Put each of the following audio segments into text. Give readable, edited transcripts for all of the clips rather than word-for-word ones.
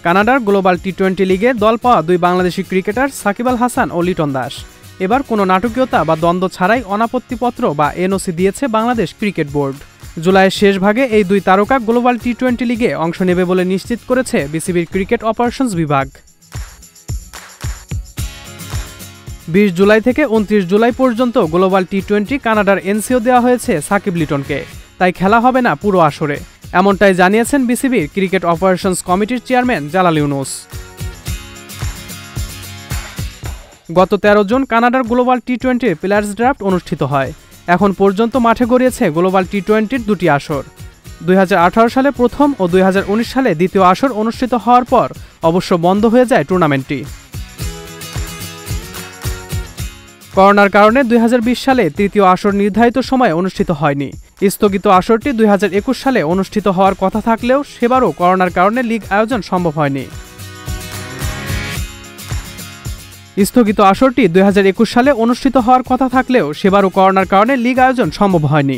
কানাডার গ্লোবাল টি-20 লিগে দল পাওয়া দুই বাংলাদেশি ক্রিকেটার সাকিব আল হাসান ও লিটন দাস এবার কোনো নাটকীয়তা বা দ্বন্দ্ব ছাড়াই অনাপত্তিপত্র বা এনওসি দিয়েছে বাংলাদেশ ক্রিকেট বোর্ড। জুলাইয়ের শেষ ভাগে এই দুই তারকা গ্লোবাল টি-20 লিগে অংশ নেবে বলে নিশ্চিত করেছে বিসিবির ক্রিকেট অপারেশনস বিভাগ। 20 জুলাই থেকে 29 জুলাই পর্যন্ত গ্লোবাল টি-20 কানাডার এনসিও দেওয়া হয়েছে সাকিব লিটনকে, তাই খেলা হবে না পুরো আসরে, এমনটাই জানিয়েছেন বিসিবির ক্রিকেট অপারেশনস কমিটির চেয়ারম্যান জালাল ইউনুস। গত 13 জুন কানাডার গ্লোবাল টি-20 প্লেয়ার্স ড্রাফট অনুষ্ঠিত হয়। এখন পর্যন্ত মাঠে গড়িয়েছে গ্লোবাল টি-20-র দুটি আসর। 2018 সালে প্রথম ও 2019 সালে দ্বিতীয় আসর অনুষ্ঠিত হওয়ার পর অবশ্য বন্ধ হয়ে যায় টুর্নামেন্টটি। করোনার কারণে 2020 সালে তৃতীয় আসর নির্ধারিত সময়ে অনুষ্ঠিত হয়নি। স্থগিত আসরটি 2021 সালে অনুষ্ঠিত হওয়ার কথা থাকলেও সেবারও করোনার কারণে লিগ আয়োজন সম্ভব হয়নি। স্থগিত আসরটি 2021 সালে অনুষ্ঠিত হওয়ার কথা থাকলেও সেবারও করোনার কারণে লিগ আয়োজন সম্ভব হয়নি।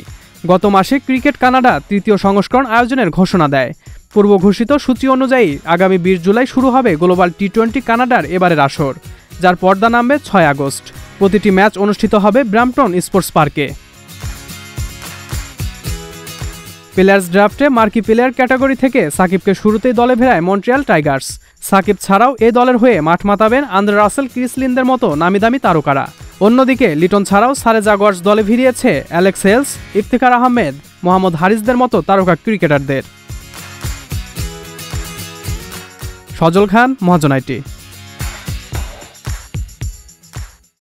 গত মাসে ক্রিকেট কানাডা তৃতীয় সংস্করণ আয়োজনের ঘোষণা দেয়। পূর্ব ঘোষিত সূচি অনুযায়ী আগামী 20 জুলাই শুরু হবে গ্লোবাল টি-20 কানাডার এবারের আসর, যার পর্দা নামবে 6 আগস্ট। প্রতিটি ম্যাচ অনুষ্ঠিত হবে ব্র্যাম্পটন স্পোর্টস পার্কে। প্লেয়ার্স ড্রাফটে মার্কি প্লেয়ার ক্যাটাগরি থেকে সাকিবকে শুরুতেই দলে ভেড়ায় মন্ট্রিয়াল টাইগার্স। সাকিব ছাড়াও এই দলের হয়ে মাঠ মাতাবেন আন্দ্রে রাসেল, ক্রিস লিনদের মতো নামিদামি তারকারা। অন্যদিকে লিটন ছাড়াও সারে জাগুয়ার্স দলে ভিড়িয়েছে অ্যালেক্স হেলস, ইফতিখার আহমেদ, মোহাম্মদ হারিসদের মতো তারকা ক্রিকেটারদের। সজল খান, মহাজন আইটি।